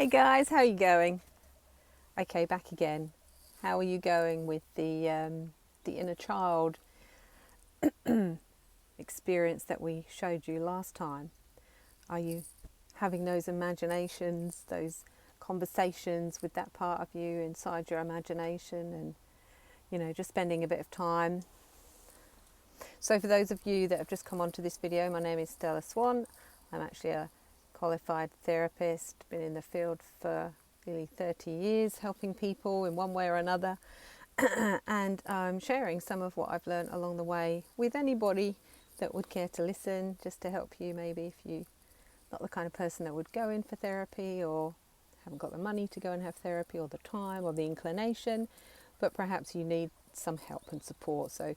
Hey guys, how are you going? Okay, back again. How are you going with the inner child experience that we showed you last time? Are you having those imaginations, those conversations with that part of you inside your imagination, and just spending a bit of time? So for those of you that have just come onto this video, my name is Stella Swan. I'm actually a qualified therapist, been in the field for nearly 30 years helping people in one way or another, and I'm sharing some of what I've learned along the way with anybody that would care to listen, just to help you maybe if you're not the kind of person that would go in for therapy, or haven't got the money to go and have therapy, or the time or the inclination, but perhaps you need some help and support. So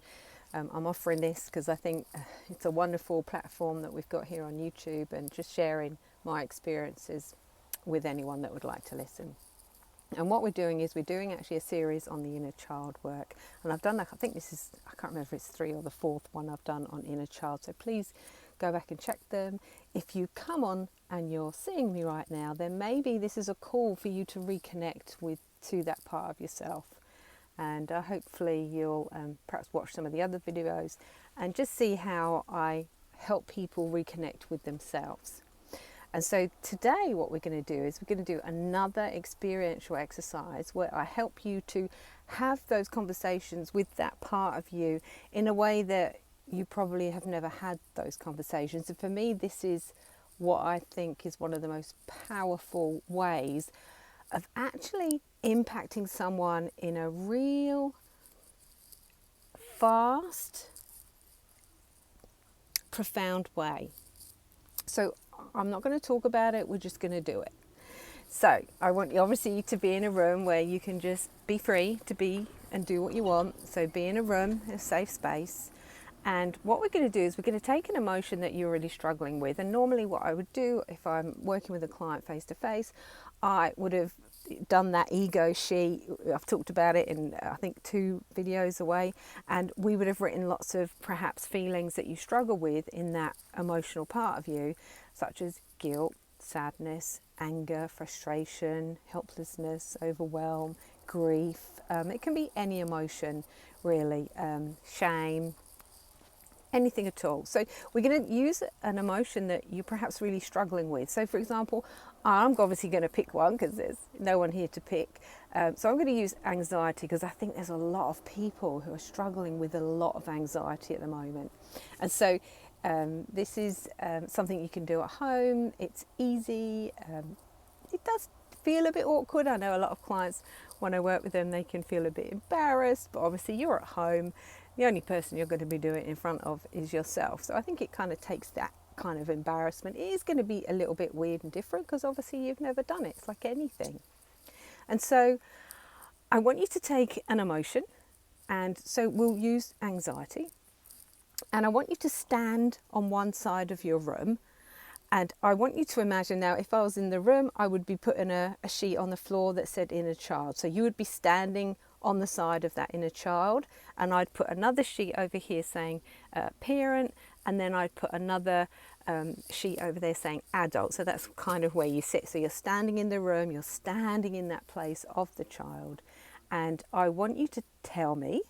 I'm offering this because I think it's a wonderful platform that we've got here on YouTube, and just sharing my experiences with anyone that would like to listen. And what we're doing is we're doing actually a series on the inner child work. And I've done, I think this is, I can't remember if it's 3 or the 4th one I've done on inner child. So please go back and check them. If you come on and you're seeing me right now, then maybe this is a call for you to reconnect to that part of yourself. And hopefully you'll perhaps watch some of the other videos and just see how I help people reconnect with themselves. And so today what we're going to do is we're going to do another experiential exercise where I help you to have those conversations with that part of you in a way that you probably have never had those conversations. And for me, this is what I think is one of the most powerful ways of actually impacting someone in a real, fast, profound way. So I'm not going to talk about it, we're just going to do it. So I want you obviously to be in a room where you can just be free to be and do what you want. So be in a room, a safe space. And what we're going to do is we're going to take an emotion that you're really struggling with. And normally what I would do if I'm working with a client face to face, I would have done that ego sheet. I've talked about it in I think 2 videos away, and we would have written lots of perhaps feelings that you struggle with in that emotional part of you, such as guilt, sadness, anger, frustration, helplessness, overwhelm, grief. It can be any emotion really, shame, anything at all. So we're going to use an emotion that you're perhaps really struggling with. So for example, I'm obviously going to pick one because there's no one here to pick. So I'm going to use anxiety because I think there's a lot of people who are struggling with a lot of anxiety at the moment. And so this is something you can do at home. It's easy. It does feel a bit awkward. I know a lot of clients, when I work with them, they can feel a bit embarrassed, but obviously you're at home. The only person you're going to be doing it in front of is yourself. So I think it kind of takes that kind of embarrassment. It is going to be a little bit weird and different because obviously you've never done it. It's like anything. And so I want you to take an emotion, and so we'll use anxiety. And I want you to stand on one side of your room. And I want you to imagine now, if I was in the room, I would be putting a sheet on the floor that said inner child. So you would be standing on the side of that inner child, and I'd put another sheet over here saying parent, and then I'd put another sheet over there saying adult. So that's kind of where you sit. So you're standing in the room, you're standing in that place of the child, and I want you to tell me,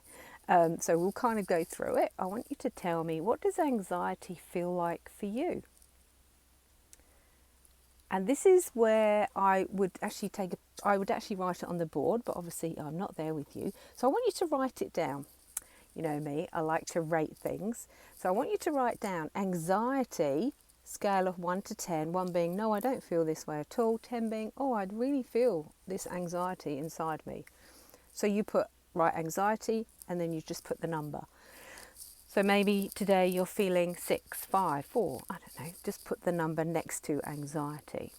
so we'll kind of go through it. I want you to tell me, what does anxiety feel like for you? And this is where I would actually write it on the board, but obviously I'm not there with you. So I want you to write it down. You know me, I like to rate things. So I want you to write down anxiety, scale of 1 to 10, 1 being, no, I don't feel this way at all, 10 being, oh, I'd really feel this anxiety inside me. So you write anxiety, and then you just put the number. So maybe today you're feeling 6, 5, 4, I don't know, just put the number next to anxiety.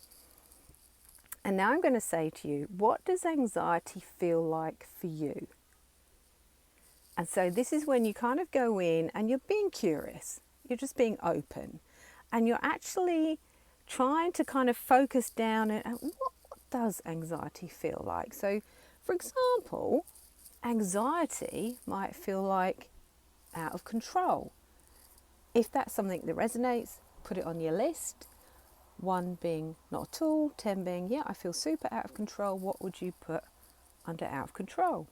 And now I'm going to say to you, what does anxiety feel like for you? And so this is when you kind of go in and you're being curious, you're just being open, and you're actually trying to kind of focus down at what does anxiety feel like? So for example, anxiety might feel like out of control. If that's something that resonates, put it on your list. 1 being not at all, 10 being, yeah, I feel super out of control. What would you put under out of control?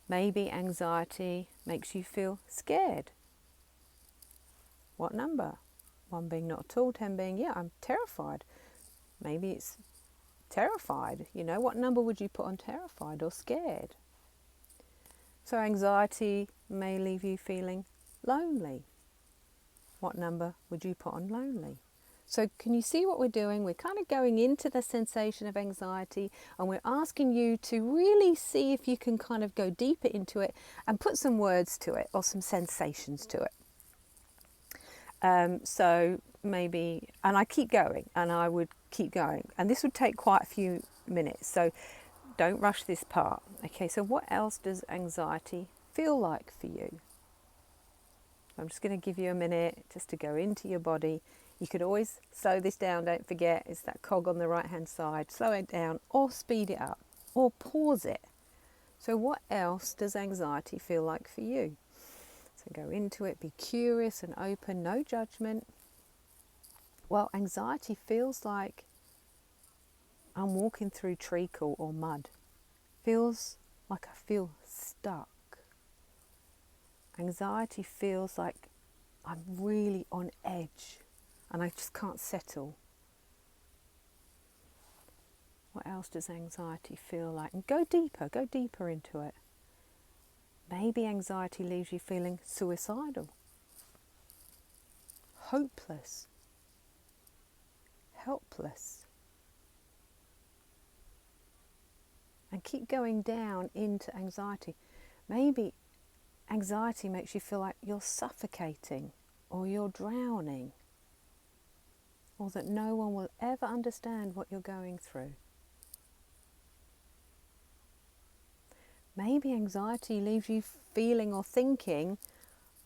Maybe anxiety makes you feel scared. What number? 1 being not at all, 10 being, yeah, I'm terrified. Maybe it's terrified. You know, what number would you put on terrified or scared? So anxiety may leave you feeling lonely. What number would you put on lonely? So can you see what we're doing? We're kind of going into the sensation of anxiety, and we're asking you to really see if you can kind of go deeper into it and put some words to it or some sensations to it. So maybe, and I keep going, and I would keep going, and this would take quite a few minutes, so don't rush this part. Okay, so what else does anxiety feel like for you? I'm just going to give you a minute just to go into your body. You could always slow this down, don't forget, it's that cog on the right hand side. Slow it down or speed it up or pause it. So what else does anxiety feel like for you? So go into it, be curious and open, no judgment. Well, anxiety feels like I'm walking through treacle or mud. Feels like I feel stuck. Anxiety feels like I'm really on edge and I just can't settle. What else does anxiety feel like? And go deeper into it. Maybe anxiety leaves you feeling suicidal, hopeless, helpless. And keep going down into anxiety. Maybe anxiety makes you feel like you're suffocating or you're drowning, or that no one will ever understand what you're going through. Maybe anxiety leaves you feeling or thinking,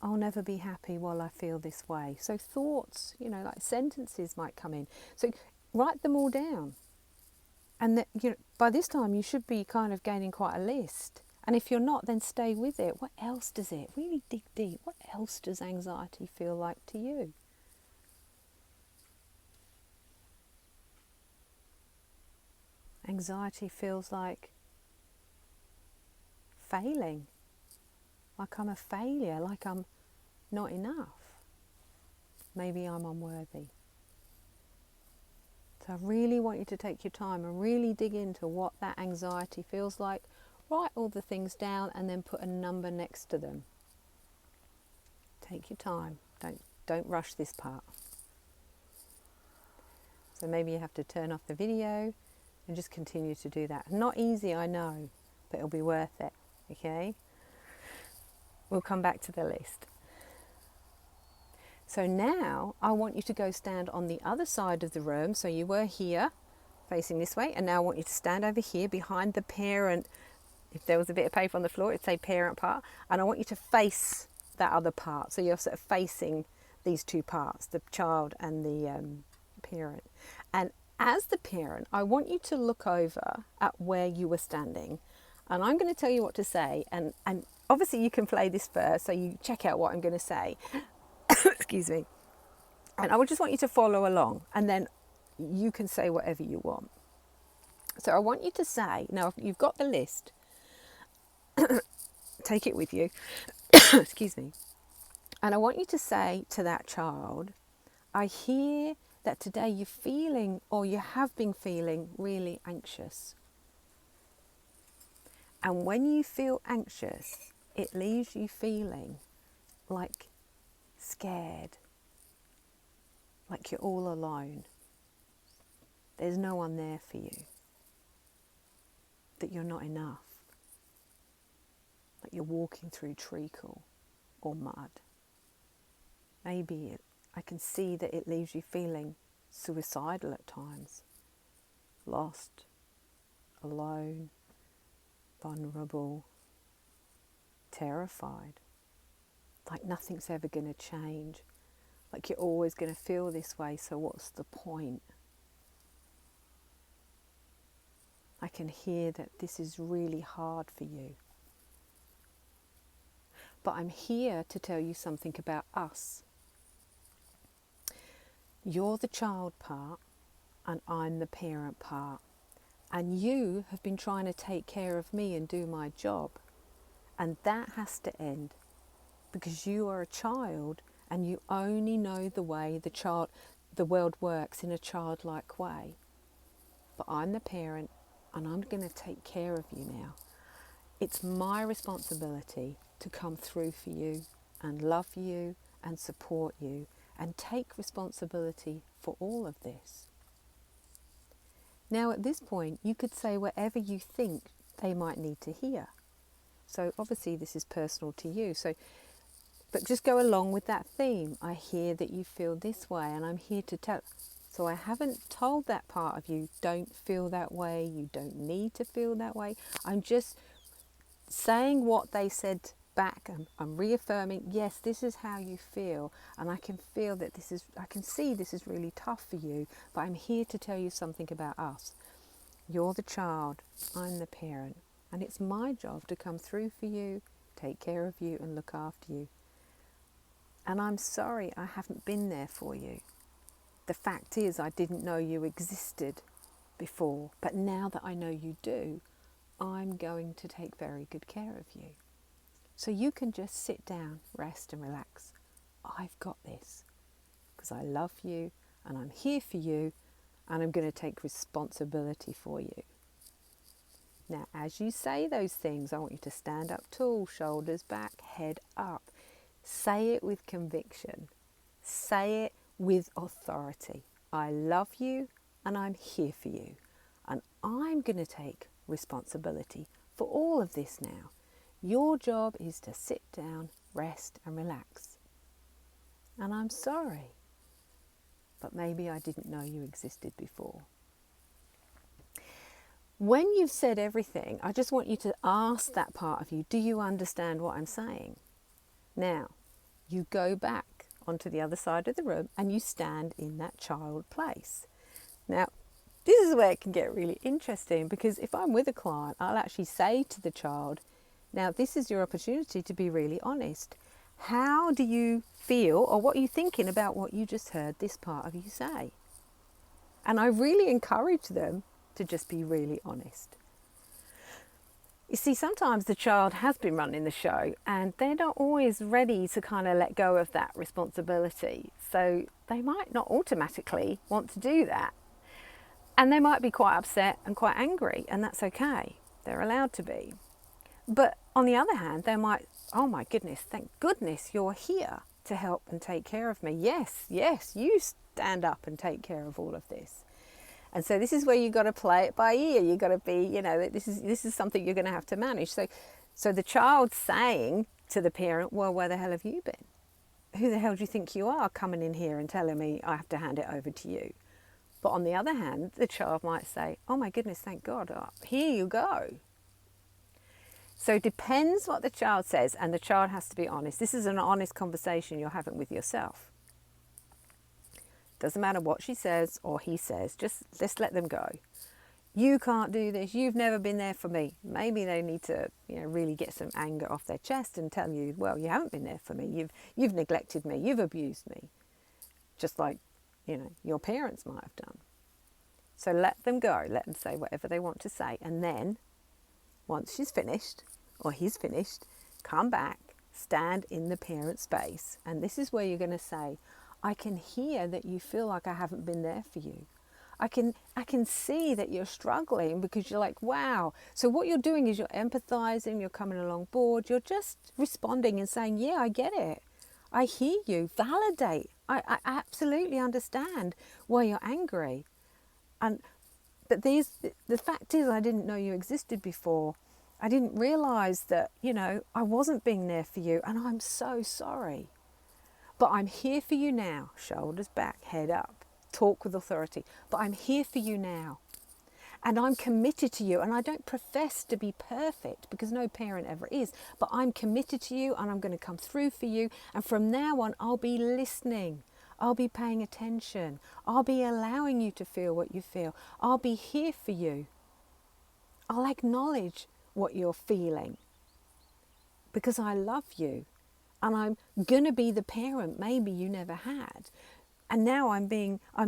I'll never be happy while I feel this way. So thoughts, like sentences might come in. So write them all down. And by this time you should be kind of gaining quite a list. And if you're not, then stay with it. What else does it? Really dig deep. What else does anxiety feel like to you? Anxiety feels like failing. Like I'm a failure, like I'm not enough. Maybe I'm unworthy. So I really want you to take your time and really dig into what that anxiety feels like. Write all the things down and then put a number next to them. Take your time. Don't rush this part. So maybe you have to turn off the video and just continue to do that. Not easy, I know, but it'll be worth it. Okay? We'll come back to the list. So now I want you to go stand on the other side of the room. So you were here facing this way, and now I want you to stand over here behind the parent. If there was a bit of paper on the floor, it'd say parent part, and I want you to face that other part. So you're sort of facing these two parts, the child and the parent. And as the parent, I want you to look over at where you were standing, and I'm going to tell you what to say, and obviously you can play this first, so you check out what I'm going to say. Excuse me. And I would just want you to follow along, and then you can say whatever you want. So I want you to say, now you've got the list, take it with you, excuse me, and I want you to say to that child, I hear that today you're feeling, or you have been feeling, really anxious. And when you feel anxious, it leaves you feeling like scared, like you're all alone. There's no one there for you, that you're not enough, like you're walking through treacle or mud. Maybe I can see that it leaves you feeling suicidal at times, lost, alone, vulnerable, terrified, like nothing's ever going to change, like you're always going to feel this way, so what's the point? I can hear that this is really hard for you. But I'm here to tell you something about us. You're the child part and I'm the parent part. And you have been trying to take care of me and do my job. And that has to end, because you are a child and you only know the way the world works in a childlike way. But I'm the parent and I'm going to take care of you now. It's my responsibility to come through for you and love you and support you and take responsibility for all of this. Now at this point, you could say whatever you think they might need to hear. So obviously this is personal to you. But just go along with that theme. I hear that you feel this way and I'm here to tell. So I haven't told that part of you, don't feel that way, you don't need to feel that way. I'm just saying what they said back. I'm reaffirming, yes, this is how you feel, and I can feel that I can see this is really tough for you, but I'm here to tell you something about us. You're the child, I'm the parent, and it's my job to come through for you, take care of you and look after you. And I'm sorry I haven't been there for you. The fact is I didn't know you existed before, but now that I know you do, I'm going to take very good care of you. So you can just sit down, rest and relax. I've got this because I love you and I'm here for you and I'm going to take responsibility for you. Now, as you say those things, I want you to stand up tall, shoulders back, head up. Say it with conviction. Say it with authority. I love you and I'm here for you. And I'm going to take responsibility for all of this now. Your job is to sit down, rest and relax. And I'm sorry, but maybe I didn't know you existed before. When you've said everything, I just want you to ask that part of you, do you understand what I'm saying? Now, you go back onto the other side of the room and you stand in that child place. Now, this is where it can get really interesting, because if I'm with a client, I'll actually say to the child, now this is your opportunity to be really honest. How do you feel, or what are you thinking about what you just heard this part of you say? And I really encourage them to just be really honest. You see, sometimes the child has been running the show and they're not always ready to kind of let go of that responsibility. So they might not automatically want to do that. And they might be quite upset and quite angry, and that's okay. They're allowed to be. But on the other hand, they might, oh my goodness, thank goodness you're here to help and take care of me. Yes, you stand up and take care of all of this. And so this is where you've got to play it by ear. You've got to be, this is something you're going to have to manage. So the child's saying to the parent, well, where the hell have you been? Who the hell do you think you are coming in here and telling me I have to hand it over to you? But on the other hand, the child might say, oh my goodness, thank God, here you go. So it depends what the child says, and the child has to be honest. This is an honest conversation you're having with yourself. Doesn't matter what she says or he says, just let them go. You can't do this, you've never been there for me. Maybe they need to really get some anger off their chest and tell you, well, you haven't been there for me, you've neglected me, you've abused me. Just like your parents might have done. So let them go, let them say whatever they want to say. And then, once she's finished, or he's finished, come back, stand in the parent space. And this is where you're going to say, I can hear that you feel like I haven't been there for you. I can see that you're struggling because you're like, wow. So what you're doing is you're empathizing, you're coming along board, you're just responding and saying, yeah, I get it. I hear you, validate. I absolutely understand why you're angry. But the fact is, I didn't know you existed before. I didn't realize that, I wasn't being there for you, and I'm so sorry. But I'm here for you now. Shoulders back, head up. Talk with authority. But I'm here for you now. And I'm committed to you. And I don't profess to be perfect, because no parent ever is. But I'm committed to you, and I'm going to come through for you. And from now on, I'll be listening. I'll be paying attention. I'll be allowing you to feel what you feel. I'll be here for you. I'll acknowledge what you're feeling, because I love you. And I'm going to be the parent maybe you never had. And now I'm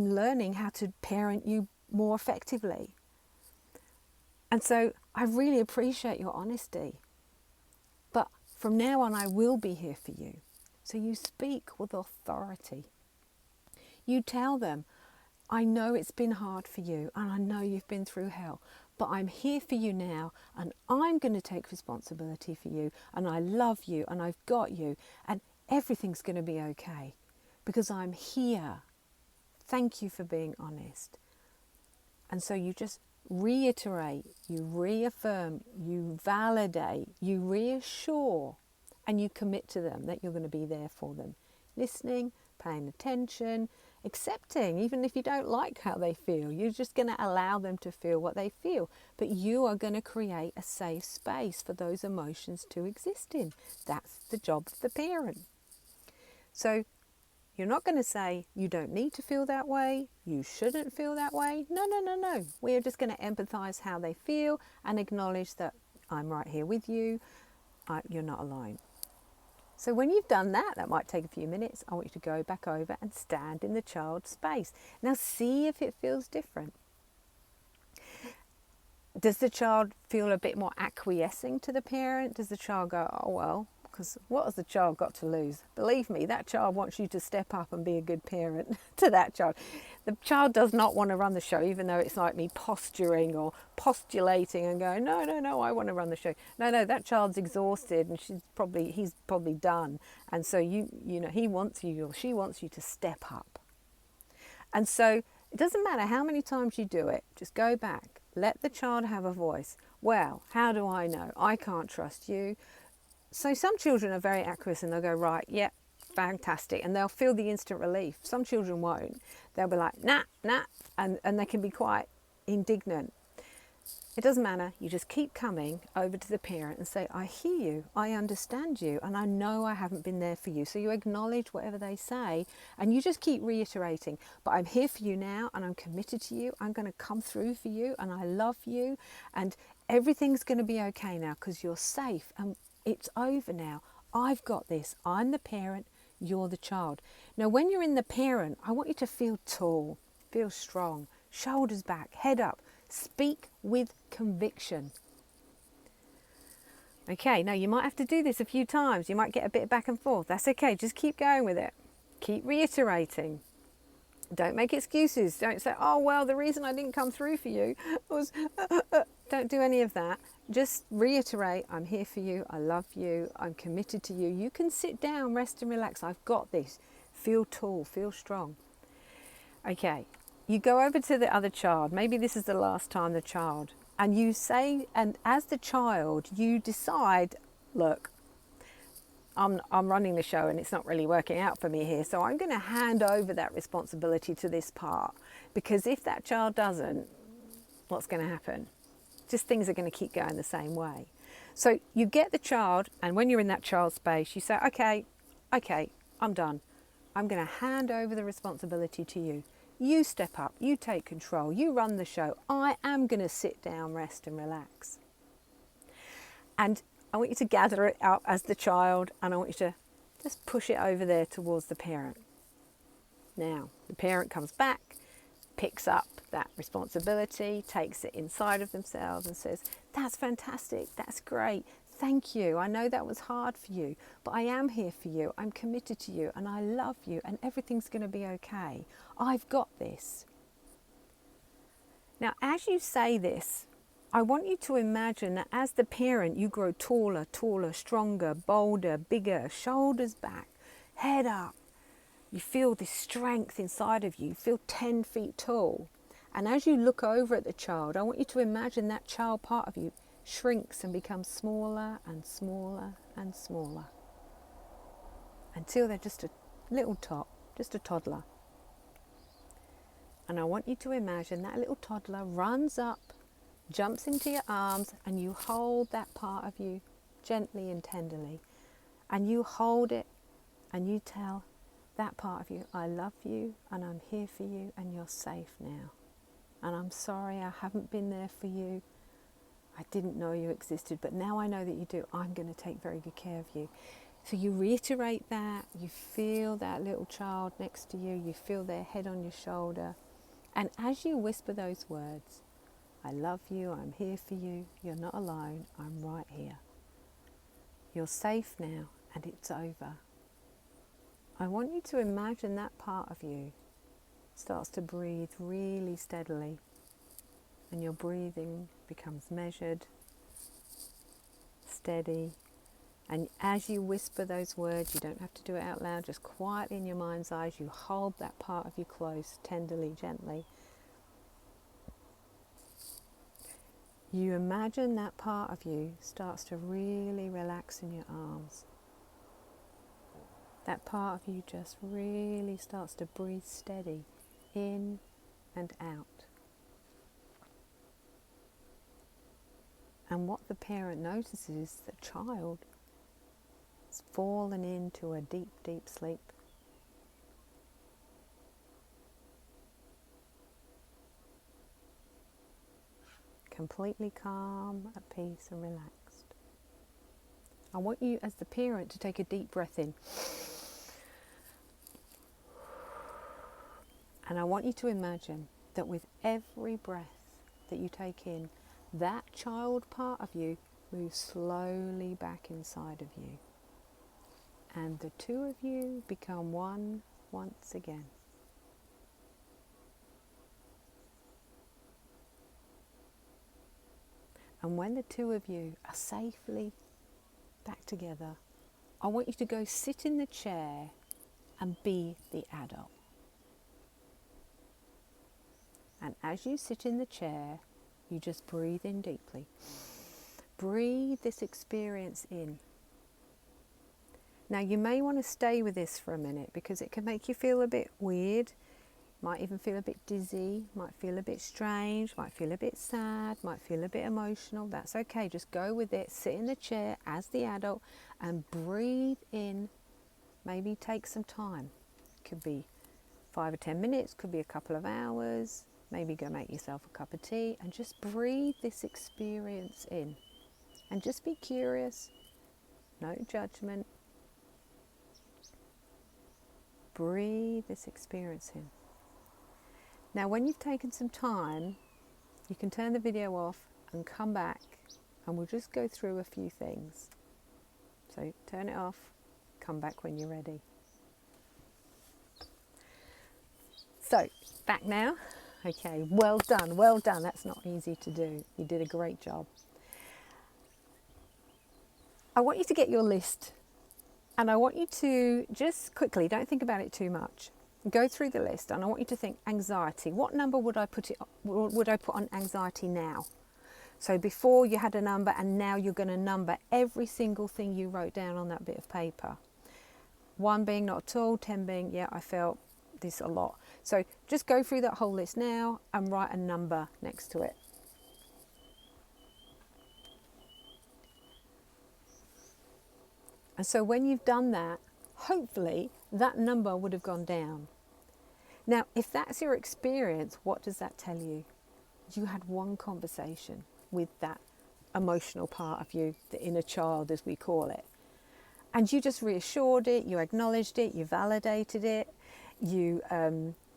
learning how to parent you more effectively. And so I really appreciate your honesty. But from now on, I will be here for you. So you speak with authority. You tell them, I know it's been hard for you and I know you've been through hell, but I'm here for you now and I'm going to take responsibility for you and I love you and I've got you and everything's going to be okay because I'm here. Thank you for being honest. And so you just reiterate, you reaffirm, you validate, you reassure, and you commit to them that you're going to be there for them. Listening, paying attention, accepting, even if you don't like how they feel. You're just going to allow them to feel what they feel. But you are going to create a safe space for those emotions to exist in. That's the job of the parent. So you're not going to say, you don't need to feel that way, you shouldn't feel that way. No. We are just going to empathise how they feel and acknowledge that I'm right here with you, you're not alone. So when you've done that, that might take a few minutes, I want you to go back over and stand in the child's space. Now see if it feels different. Does the child feel a bit more acquiescing to the parent? Does the child go, oh well, because what has the child got to lose? Believe me, that child wants you to step up and be a good parent to that child. The child does not want to run the show, even though it's like me posturing or postulating and going, no, I want to run the show. No, that child's exhausted and he's probably done. And so he wants you or she wants you to step up. And so it doesn't matter how many times you do it, just go back. Let the child have a voice. Well, how do I know? I can't trust you. So some children are very acquiescent. They'll go, right, yeah, fantastic. And they'll feel the instant relief. Some children won't. They'll be like, nah. And they can be quite indignant. It doesn't matter. You just keep coming over to the parent and say, I hear you, I understand you, and I know I haven't been there for you. So you acknowledge whatever they say and you just keep reiterating, but I'm here for you now and I'm committed to you. I'm going to come through for you and I love you and everything's going to be okay now because you're safe and it's over now. I've got this. I'm the parent, you're the child. Now, when you're in the parent, I want you to feel tall, feel strong, shoulders back, head up. Speak with conviction. Okay, now you might have to do this a few times. You might get a bit back and forth. That's okay. Just keep going with it. Keep reiterating. Don't make excuses. Don't say, oh, well, the reason I didn't come through for you was... Don't do any of that. Just reiterate, I'm here for you. I love you. I'm committed to you. You can sit down, rest and relax. I've got this. Feel tall. Feel strong. Okay. You go over to the other child, maybe this is the last time the child, and you say, and as the child, you decide, look, I'm running the show and it's not really working out for me here, so I'm going to hand over that responsibility to this part, because if that child doesn't, what's going to happen? Just things are going to keep going the same way. So you get the child, and when you're in that child space, you say, okay, I'm done. I'm going to hand over the responsibility to you. You step up, you take control, you run the show. I am going to sit down, rest and relax. And I want you to gather it up as the child and I want you to just push it over there towards the parent. Now, the parent comes back, picks up that responsibility, takes it inside of themselves and says, that's fantastic, that's great. Thank you. I know that was hard for you, but I am here for you. I'm committed to you and I love you and everything's going to be okay. I've got this. Now, as you say this, I want you to imagine that as the parent, you grow taller, stronger, bolder, bigger, shoulders back, head up. You feel this strength inside of you. You feel 10 feet tall. And as you look over at the child, I want you to imagine that child part of you shrinks and becomes smaller and smaller and smaller until they're just a little tot, just a toddler. And I want you to imagine that little toddler runs up, jumps into your arms, and you hold that part of you gently and tenderly. And you hold it and you tell that part of you, I love you and I'm here for you and you're safe now. And I'm sorry I haven't been there for you. I didn't know you existed, but now I know that you do. I'm going to take very good care of you. So you reiterate that, you feel that little child next to you, you feel their head on your shoulder. And as you whisper those words, I love you, I'm here for you, you're not alone, I'm right here. You're safe now and it's over. I want you to imagine that part of you starts to breathe really steadily, and your breathing becomes measured, steady. And as you whisper those words, you don't have to do it out loud, just quietly in your mind's eyes, you hold that part of you close, tenderly, gently. You imagine that part of you starts to really relax in your arms. That part of you just really starts to breathe steady, in and out. And what the parent notices is the child has fallen into a deep, deep sleep. Completely calm, at peace and relaxed. I want you as the parent to take a deep breath in. And I want you to imagine that with every breath that you take in, that child part of you moves slowly back inside of you. And the two of you become one once again. And when the two of you are safely back together, I want you to go sit in the chair and be the adult. And as you sit in the chair, you just breathe in deeply. Breathe this experience in. Now you may want to stay with this for a minute because it can make you feel a bit weird. Might even feel a bit dizzy, might feel a bit strange, might feel a bit sad, might feel a bit emotional. That's okay, just go with it. Sit in the chair as the adult and breathe in. Maybe take some time. Could be 5 or 10 minutes, could be a couple of hours. Maybe go make yourself a cup of tea and just breathe this experience in. And just be curious, no judgment. Breathe this experience in. Now when you've taken some time, you can turn the video off and come back and we'll just go through a few things. So turn it off, come back when you're ready. So, back now. Okay, well done, well done. That's not easy to do. You did a great job. I want you to get your list and I want you to just quickly, don't think about it too much. Go through the list and I want you to think anxiety. What number would I put on anxiety now? So before you had a number and now you're going to number every single thing you wrote down on that bit of paper. 1 being not at all, 10 being, yeah, I felt this a lot. So just go through that whole list now and write a number next to it. And so when you've done that, hopefully that number would have gone down. Now, if that's your experience, what does that tell you? You had one conversation with that emotional part of you, the inner child as we call it. And you just reassured it, you acknowledged it, you validated it, you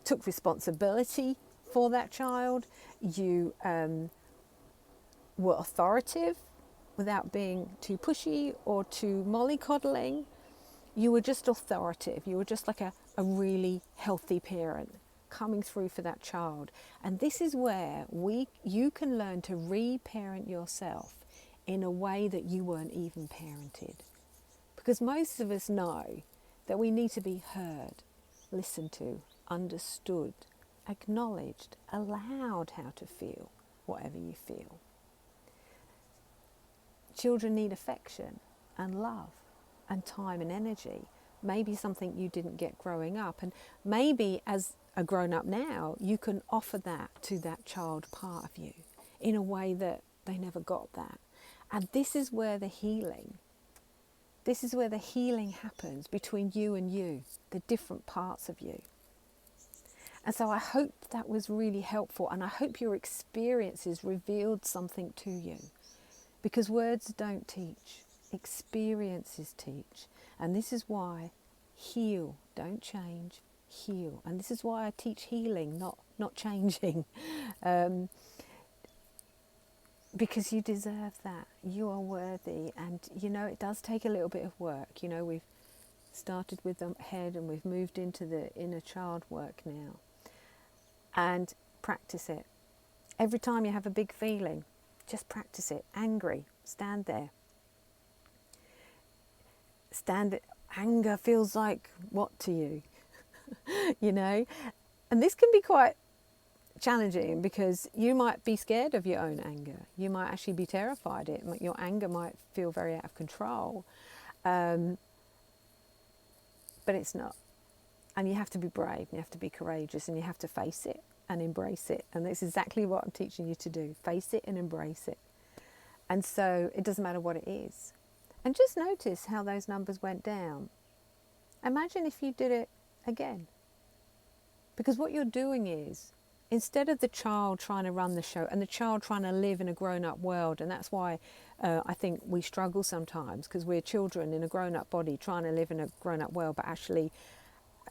took responsibility for that child, you were authoritative without being too pushy or too mollycoddling. You were just authoritative. You were just like a really healthy parent coming through for that child. And this is where you can learn to re-parent yourself in a way that you weren't even parented. Because most of us know that we need to be heard, listened to, understood, acknowledged, allowed how to feel whatever you feel. Children need affection and love and time and energy. Maybe something you didn't get growing up, and maybe as a grown-up now you can offer that to that child part of you in a way that they never got that. And this is where the healing happens between you and you, the different parts of you. And so I hope that was really helpful, and I hope your experiences revealed something to you, because words don't teach, experiences teach. And this is why heal, don't change, heal. And this is why I teach healing, not changing. Because you deserve that. You are worthy. And, it does take a little bit of work. We've started with the head and we've moved into the inner child work now. And practice it. Every time you have a big feeling, just practice it. Angry, stand there. Anger feels like what to you? And this can be quite challenging because you might be scared of your own anger. You might actually be terrified. Your anger might feel very out of control. But it's not. And you have to be brave, and you have to be courageous, and you have to face it and embrace it. And that's exactly what I'm teaching you to do. Face it and embrace it. And so it doesn't matter what it is. And just notice how those numbers went down. Imagine if you did it again. Because what you're doing is, instead of the child trying to run the show and the child trying to live in a grown-up world, and that's why I think we struggle sometimes, because we're children in a grown-up body trying to live in a grown-up world, but actually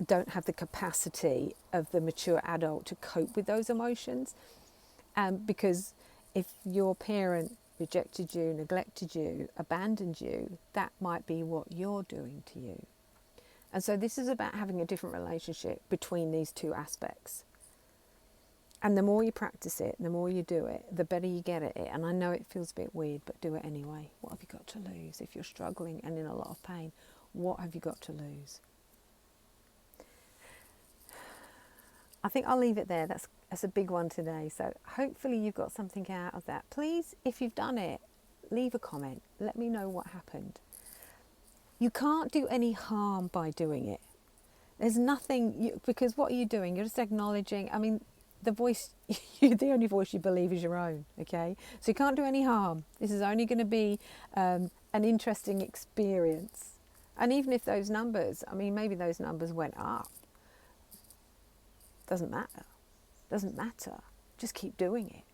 don't have the capacity of the mature adult to cope with those emotions. Because if your parent rejected you, neglected you, abandoned you, that might be what you're doing to you. And so this is about having a different relationship between these two aspects. And the more you practice it, the more you do it, the better you get at it. And I know it feels a bit weird, but do it anyway. What have you got to lose? If you're struggling and in a lot of pain, what have you got to lose? I think I'll leave it there. That's a big one today. So hopefully you've got something out of that. Please, if you've done it, leave a comment. Let me know what happened. You can't do any harm by doing it. There's nothing, because what are you doing? You're just acknowledging, the voice, the only voice you believe is your own, okay? So you can't do any harm. This is only going to be an interesting experience. And even if those numbers, maybe those numbers went up. Doesn't matter. Just keep doing it.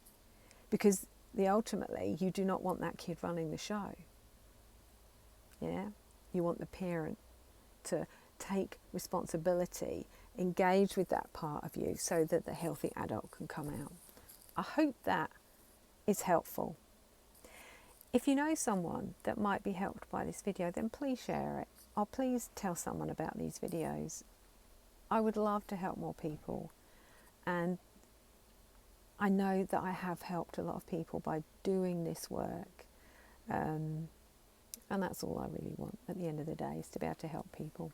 Because ultimately, you do not want that kid running the show. Yeah? You want the parent to take responsibility, engage with that part of you so that the healthy adult can come out. I hope that is helpful. If you know someone that might be helped by this video, then please share it. Or please tell someone about these videos. I would love to help more people. And I know that I have helped a lot of people by doing this work. And that's all I really want at the end of the day, is to be able to help people.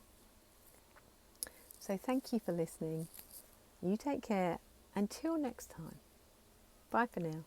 So thank you for listening. You take care. Until next time. Bye for now.